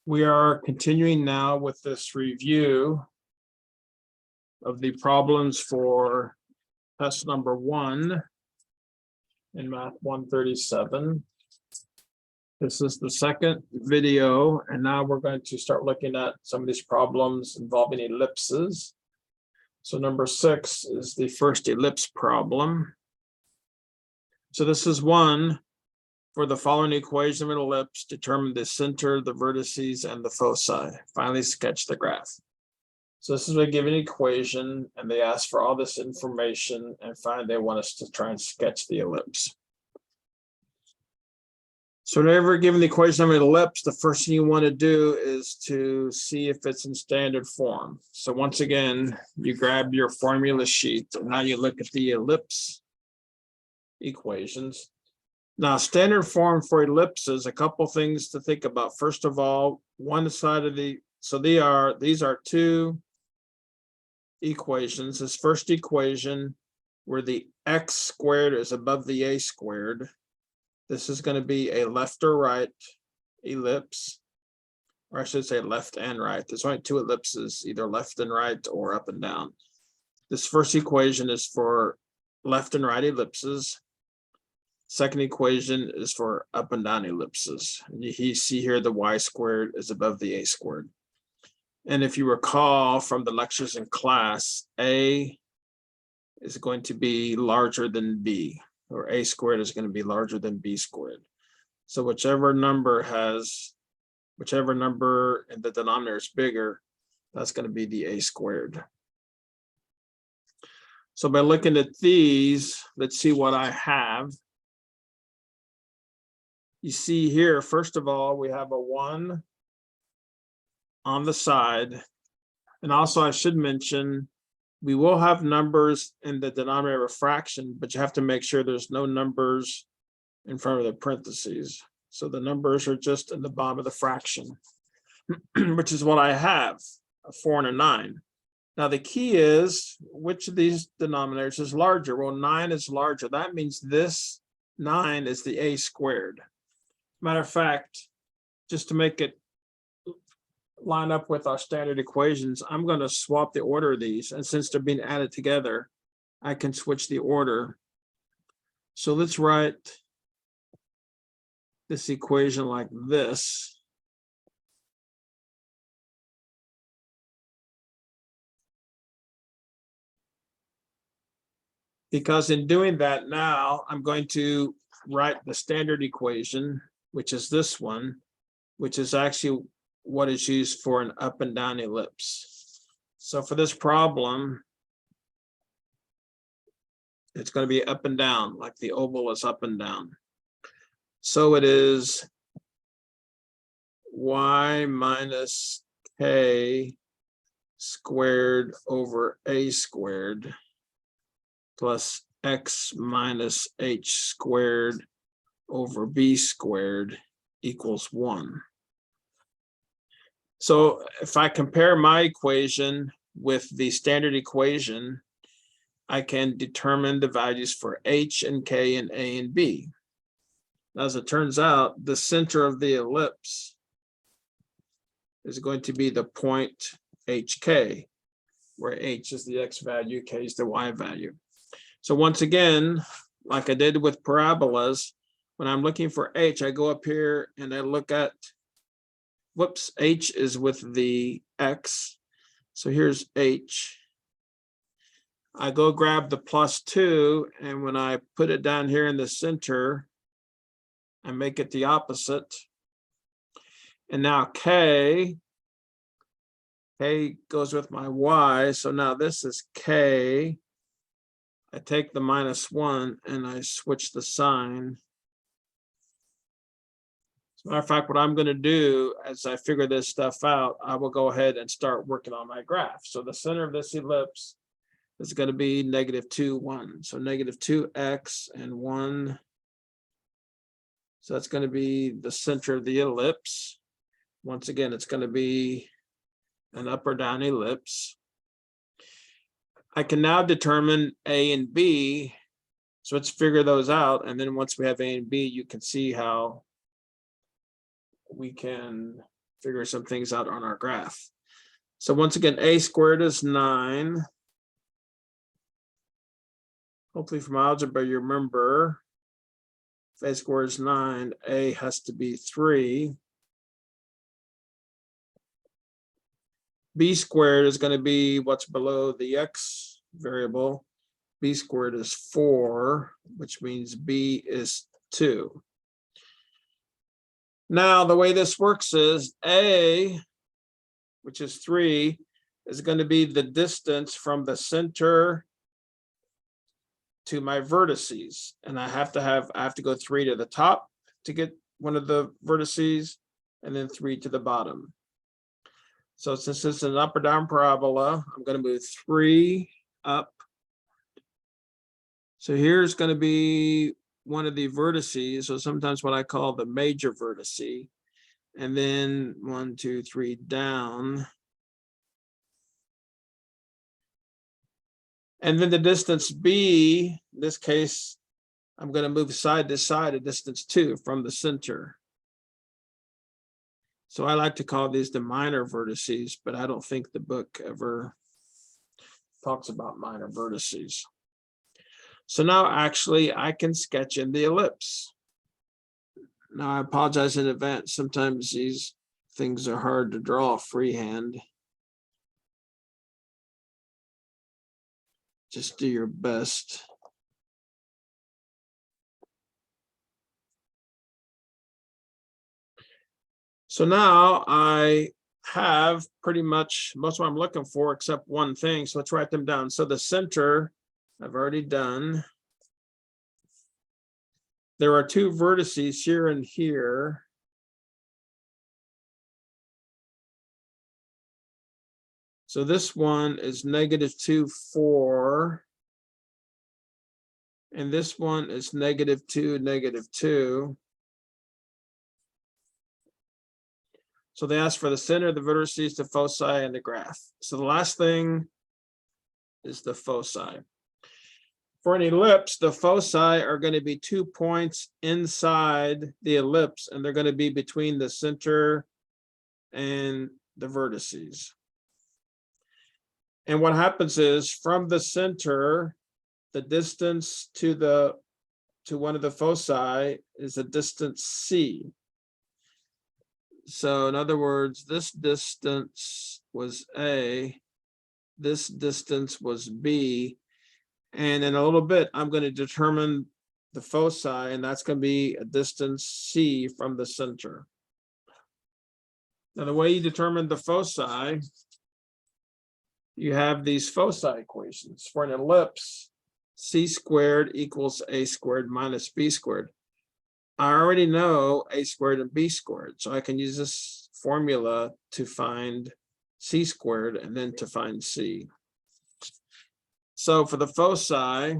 We are continuing now with this review of the problems for test number 1 in Math 137. This is the second video, and now we're going to start looking at some of these problems involving ellipses. So number 6 is the first ellipse problem. So this is one. For the following equation of an ellipse, determine the center, the vertices, and the foci. Finally, sketch the graph. So this is a given equation, and they ask for all this information, and finally they want us to try and sketch the ellipse. So whenever given the equation of an ellipse, the first thing you want to do is to see if it's in standard form. So once again, you grab your formula sheet, and now you look at the ellipse equations. Now, standard form for ellipses, a couple things to think about. First of all, one side of the, so these are two equations. This first equation where the x squared is above the a squared. This is going to be a left or right ellipse, or I should say left and right. There's only two ellipses, either left and right or up and down. This first equation is for left and right ellipses. Second equation is for up and down ellipses. You see here the y squared is above the a squared. And if you recall from the lectures in class, a is going to be larger than b, or a squared is going to be larger than b squared. So whichever number in the denominator is bigger, that's going to be the a squared. So by looking at these, let's see what I have. You see here, first of all, we have a 1 on the side. And also I should mention, we will have numbers in the denominator of fraction, but you have to make sure there's no numbers in front of the parentheses. So the numbers are just in the bottom of the fraction, which is what I have, a 4 and a 9. Now the key is, which of these denominators is larger? Well, 9 is larger. That means this 9 is the a squared. Matter of fact, just to make it line up with our standard equations, I'm going to swap the order of these. And since they're being added together, I can switch the order. So let's write this equation like this. Because in doing that now, I'm going to write the standard equation, which is this one, which is actually what is used for an up and down ellipse. So for this problem, it's going to be up and down, like the oval is up and down. So it is y minus k squared over a squared plus x minus h squared over b squared equals 1. So if I compare my equation with the standard equation, I can determine the values for h and k and a and b. As it turns out, the center of the ellipse is going to be the point hk, where h is the x value, k is the y value. So once again, like I did with parabolas, when I'm looking for h, I go up here and I look at, whoops, h is with the x. So here's h. I go grab the +2, and when I put it down here in the center, I make it the opposite. And now k goes with my y. So now this is k. I take the -1 and I switch the sign. As a matter of fact, what I'm going to do as I figure this stuff out, I will go ahead and start working on my graph. So the center of this ellipse is going to be -2, 1. So -2x and 1. So that's going to be the center of the ellipse. Once again, it's going to be an up or down ellipse. I can now determine a and b. So let's figure those out. And then once we have a and b, you can see how we can figure some things out on our graph. So once again, a squared is 9. Hopefully from algebra you remember, if a squared is 9, a has to be 3. B squared is going to be what's below the x variable. B squared is 4, which means B is 2. Now, the way this works is A, which is 3, is going to be the distance from the center to my vertices. And I have to go 3 to the top to get one of the vertices, and then 3 to the bottom. So since it's an up or down parabola, I'm going to move 3 up. So here's going to be one of the vertices, so sometimes what I call the major vertice, and then 1, 2, 3 down. And then the distance B, in this case, I'm going to move side to side a distance 2 from the center. So I like to call these the minor vertices, but I don't think the book ever talks about minor vertices. So now actually I can sketch in the ellipse. Now I apologize in advance. Sometimes these things are hard to draw freehand. Just do your best. So now I have pretty much most of what I'm looking for except one thing. So let's write them down. So the center, I've already done. There are 2 vertices here and here. So this one is -2, 4. And this one is -2, -2. So they ask for the center, the vertices, the foci, and the graph. So the last thing is the foci. For an ellipse, the foci are going to be 2 points inside the ellipse, and they're going to be between the center and the vertices. And what happens is from the center, the distance to one of the foci is a distance C. So in other words, this distance was A, this distance was B, and in a little bit, I'm going to determine the foci, and that's going to be a distance C from the center. Now, the way you determine the foci, you have these foci equations. For an ellipse, C squared equals A squared minus B squared. I already know A squared and B squared, so I can use this formula to find C squared and then to find C. So for the foci,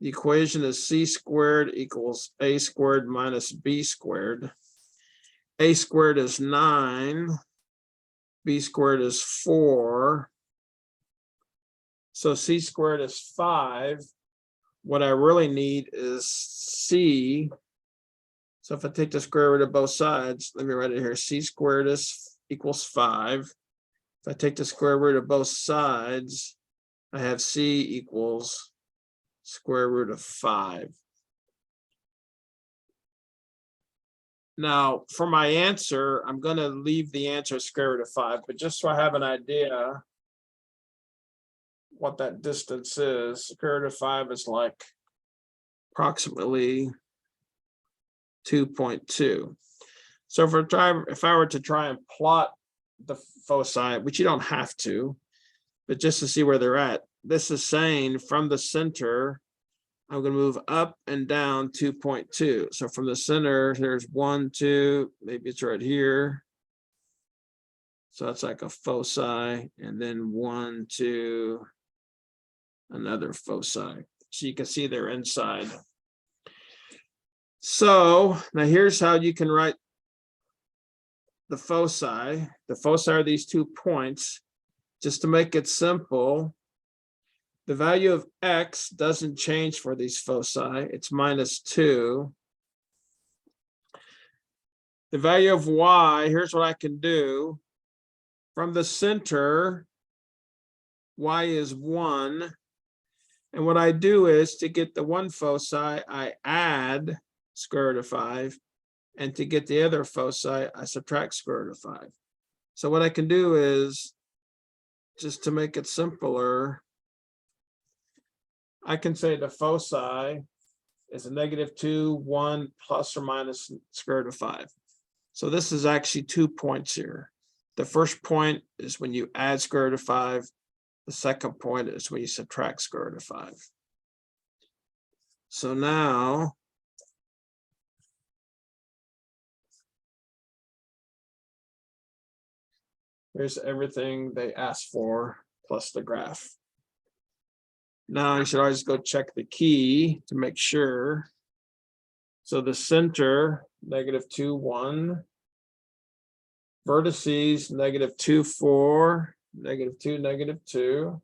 the equation is C squared equals A squared minus B squared. A squared is 9, B squared is 4. So C squared is 5. What I really need is C. So if I take the square root of both sides, let me write it here. C squared equals 5. If I take the square root of both sides, I have C equals square root of 5. Now, for my answer, I'm going to leave the answer square root of 5, but just so I have an idea what that distance is, square root of 5 is like approximately 2.2. So if I were to try and plot the foci, which you don't have to, but just to see where they're at, this is saying from the center, I'm going to move up and down 2.2. So from the center, there's 1, 2, maybe it's right here. So that's like a foci, and then 1, 2, another foci. So you can see they're inside. So now here's how you can write the foci. The foci are these 2 points. Just to make it simple, the value of x doesn't change for these foci. It's -2. the value of y, here's what I can do. From the center, y is 1. And what I do is to get the one foci, I add square root of 5. And to get the other foci, I subtract square root of 5. So what I can do is, just to make it simpler, I can say the foci is a -2, 1, plus or minus square root of 5. So this is actually 2 points here. The first point is when you add square root of 5. The second point is when you subtract square root of 5. So now, here's everything they asked for, plus the graph. Now you should always go check the key to make sure. So the center, -2, 1. Vertices, -2, 4, -2, -2.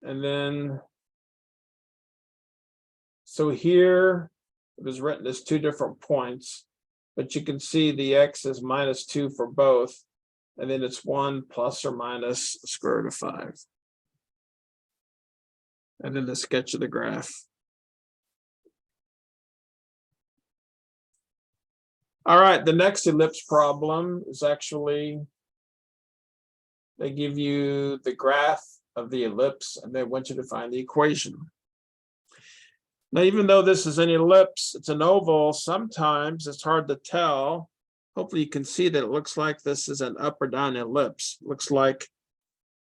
And then, so here it was written as 2 different points, but you can see the x is -2 for both. And then it's 1 plus or minus square root of 5. And then the sketch of the graph. All right, the next ellipse problem is actually, they give you the graph of the ellipse and they want you to find the equation. Now, even though this is an ellipse, it's an oval, sometimes it's hard to tell. Hopefully you can see that it looks like this is an up or down ellipse. Looks like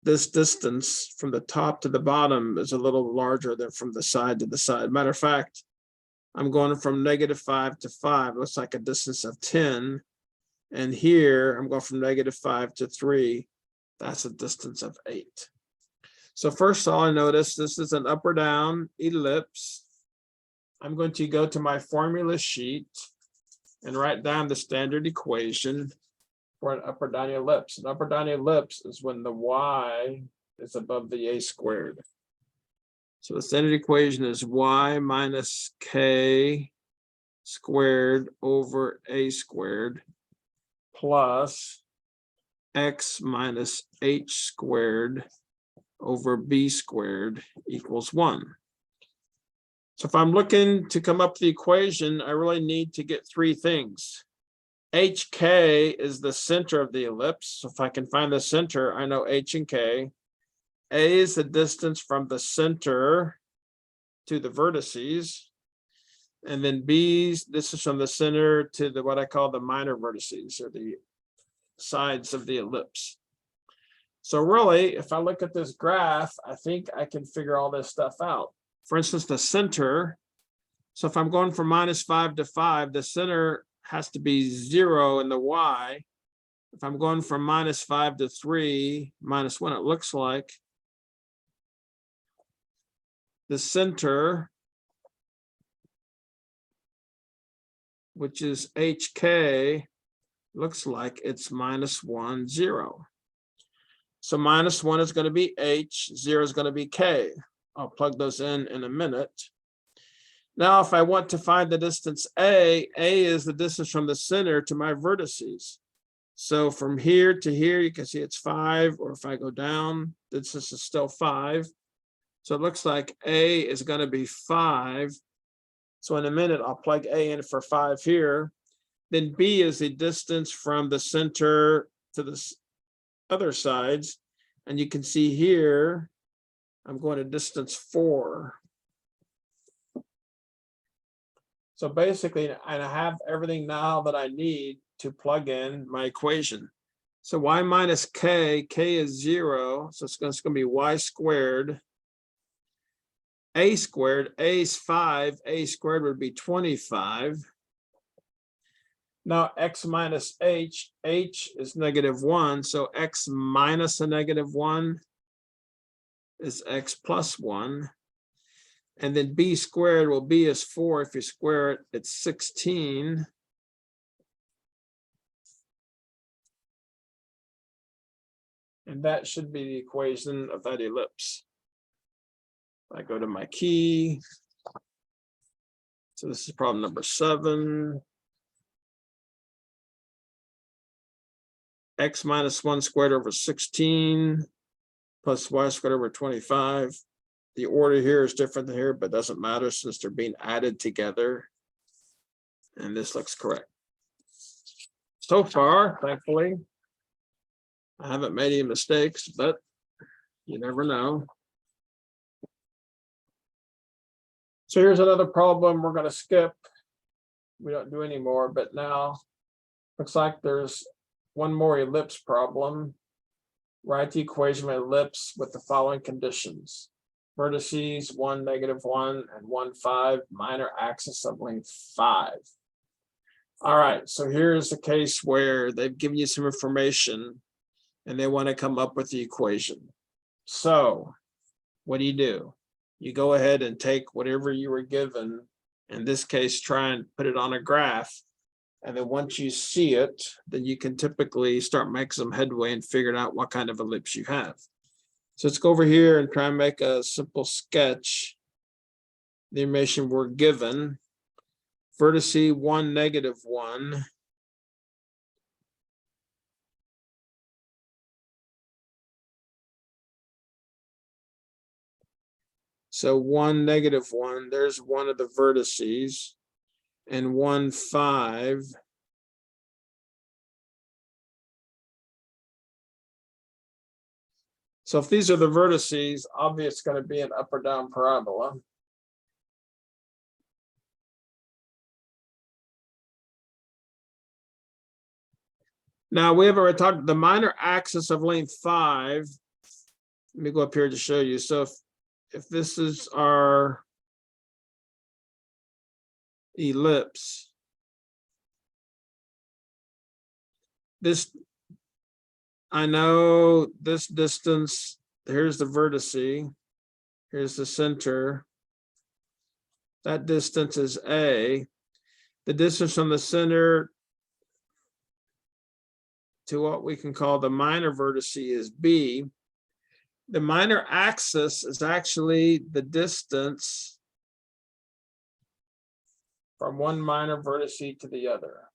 this distance from the top to the bottom is a little larger than from the side to the side. Matter of fact, I'm going from -5 to 5. Looks like a distance of 10. And here I'm going from -5 to 3. That's a distance of 8. So first of all, I notice this is an up or down ellipse. I'm going to go to my formula sheet and write down the standard equation for an up or down ellipse. An up or down ellipse is when the y is above the a squared. So the standard equation is y minus k squared over a squared plus x minus h squared over b squared equals 1. So if I'm looking to come up with the equation, I really need to get 3 things. HK is the center of the ellipse. So if I can find the center, I know H and K. A is the distance from the center to the vertices. And then B, this is from the center to the what I call the minor vertices, or the sides of the ellipse. So really, if I look at this graph, I think I can figure all this stuff out. For instance, the center. So if I'm going from -5 to 5, the center has to be 0 in the y. If I'm going from -5 to 3, -1, it looks like the center, which is HK, looks like it's -1, 0. So -1 is going to be H, 0 is going to be K. I'll plug those in a minute. Now, if I want to find the distance A is the distance from the center to my vertices. So from here to here, you can see it's 5, or if I go down, this is still 5. So it looks like A is going to be 5. So in a minute, I'll plug A in for 5 here. Then B is the distance from the center to the other sides. And you can see here, I'm going to distance 4. So basically, I have everything now that I need to plug in my equation. So y minus k, k is 0. So it's going to be y squared. A squared, A is 5. A squared would be 25. Now x minus h, h is -1. So x minus a -1 is x plus 1. And then b squared, well, b is 4. If you square it, it's 16. And that should be the equation of that ellipse. I go to my key. So this is problem number 7. x minus 1 squared over 16 plus y squared over 25. The order here is different than here, but doesn't matter since they're being added together. And this looks correct. So far, thankfully, I haven't made any mistakes, but you never know. So here's another problem we're going to skip. We don't do any more, but now looks like there's one more ellipse problem. Write the equation of an ellipse with the following conditions. Vertices 1, -1, and 1, 5, minor axis of length 5. All right, so here's a case where they've given you some information and they want to come up with the equation. So what do? You go ahead and take whatever you were given, in this case, try and put it on a graph. And then once you see it, then you can typically start making some headway and figure out what kind of ellipse you have. So let's go over here and try and make a simple sketch. The information we're given. Vertice 1, -1. So 1, -1, there's one of the vertices. And 1, 5. So if these are the vertices, obviously it's going to be an up or down parabola. Now we have already talked the minor axis of length 5. Let me go up here to show you. So if this is our ellipse, this, I know this distance, here's the vertice, here's the center. That distance is A. The distance from the center to what we can call the minor vertice is B. The minor axis is actually the distance from one minor vertice to the other.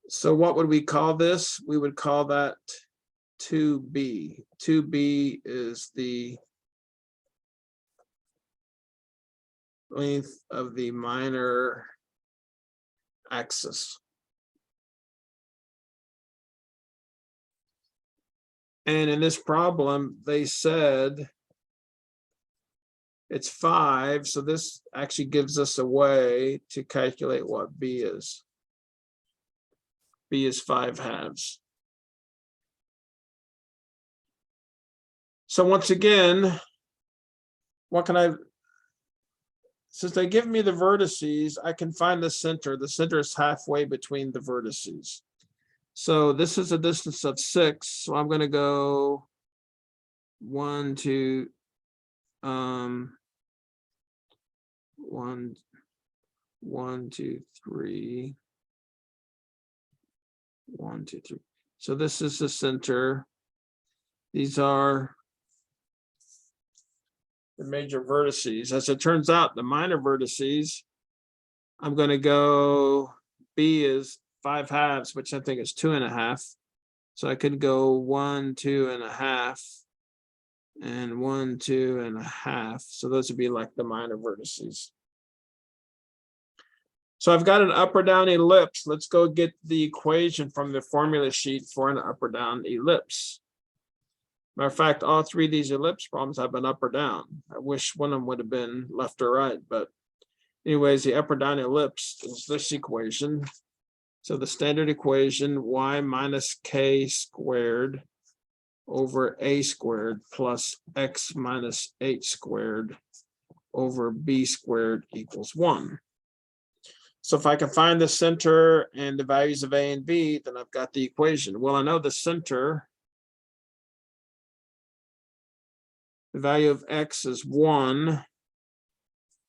So what would we call this? We would call that 2B. 2B is the length of the minor axis. And in this problem, they said it's 5. So this actually gives us a way to calculate what B is. B is 5/2. So once again, what can I, since they give me the vertices, I can find the center. The center is halfway between the vertices. So this is a distance of 6. So I'm going to go 1, 2, 1, 2, 3. 1, 2, 3. So this is the center. These are the major vertices. As it turns out, the minor vertices, I'm going to go, B is 5/2, which I think is 2.5. So I could go 1, 2.5, and 1, 2.5. So those would be like the minor vertices. So I've got an up or down ellipse. Let's go get the equation from the formula sheet for an up or down ellipse. Matter of fact, all 3 of these ellipse problems have been up or down. I wish one of them would have been left or right, but anyways, the up or down ellipse is this equation. So the standard equation, y minus k squared over a squared plus x minus h squared over b squared equals 1. So if I can find the center and the values of a and b, then I've got the equation. Well, I know the center, the value of x is 1,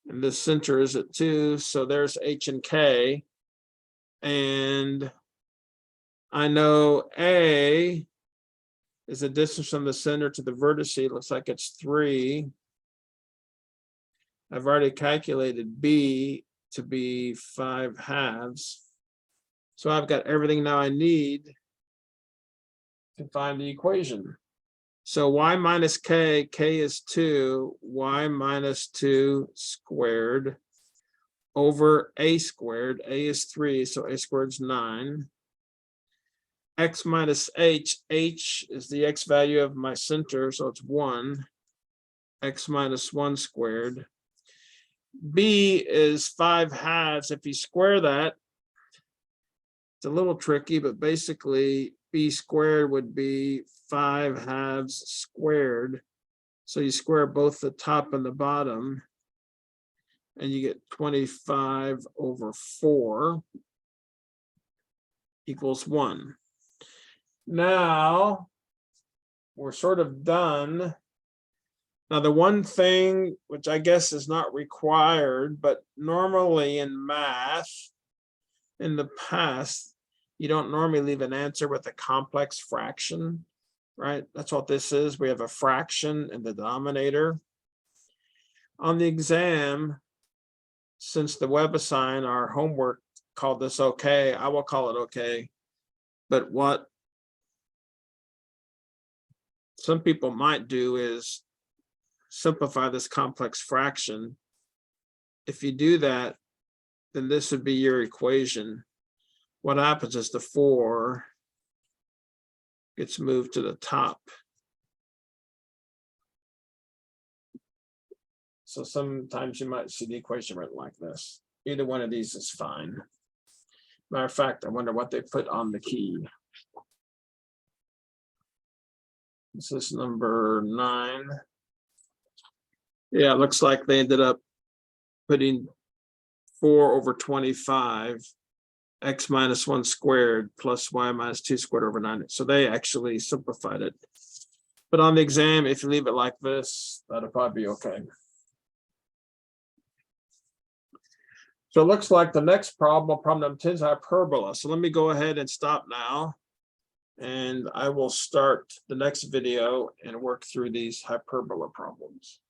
and the center is at 2. So there's h and k. And I know A is the distance from the center to the vertice. It looks like it's 3. I've already calculated B to be 5/2. So I've got everything now I need to find the equation. So y minus k is 2, y minus 2 squared over a squared, a is 3, so a squared is 9. X minus h is the x value of my center, so it's 1. X minus 1 squared. B is 5/2. If you square that, it's a little tricky, but basically b squared would be 5/2 squared. So you square both the top and the bottom, and you get 25/4 equals 1. Now we're sort of done. Now, the one thing which I guess is not required, but normally in math, in the past, you don't normally leave an answer with a complex fraction, right? That's what this is. We have a fraction in the denominator. On the exam, since the WebAssign, our homework called this okay, I will call it okay. But what some people might do is simplify this complex fraction. If you do that, then this would be your equation. What happens is the 4 gets moved to the top. So sometimes you might see the equation written like this. Either one of these is fine. Matter of fact, I wonder what they put on the key. This is number 9. Yeah, it looks like they ended up putting 4/25, x minus 1 squared plus y minus 2 squared over 9. So they actually simplified it. But on the exam, if you leave it like this, that'll probably be okay. So it looks like the next problem number 10 is hyperbola. So let me go ahead and stop now. And I will start the next video and work through these hyperbola problems.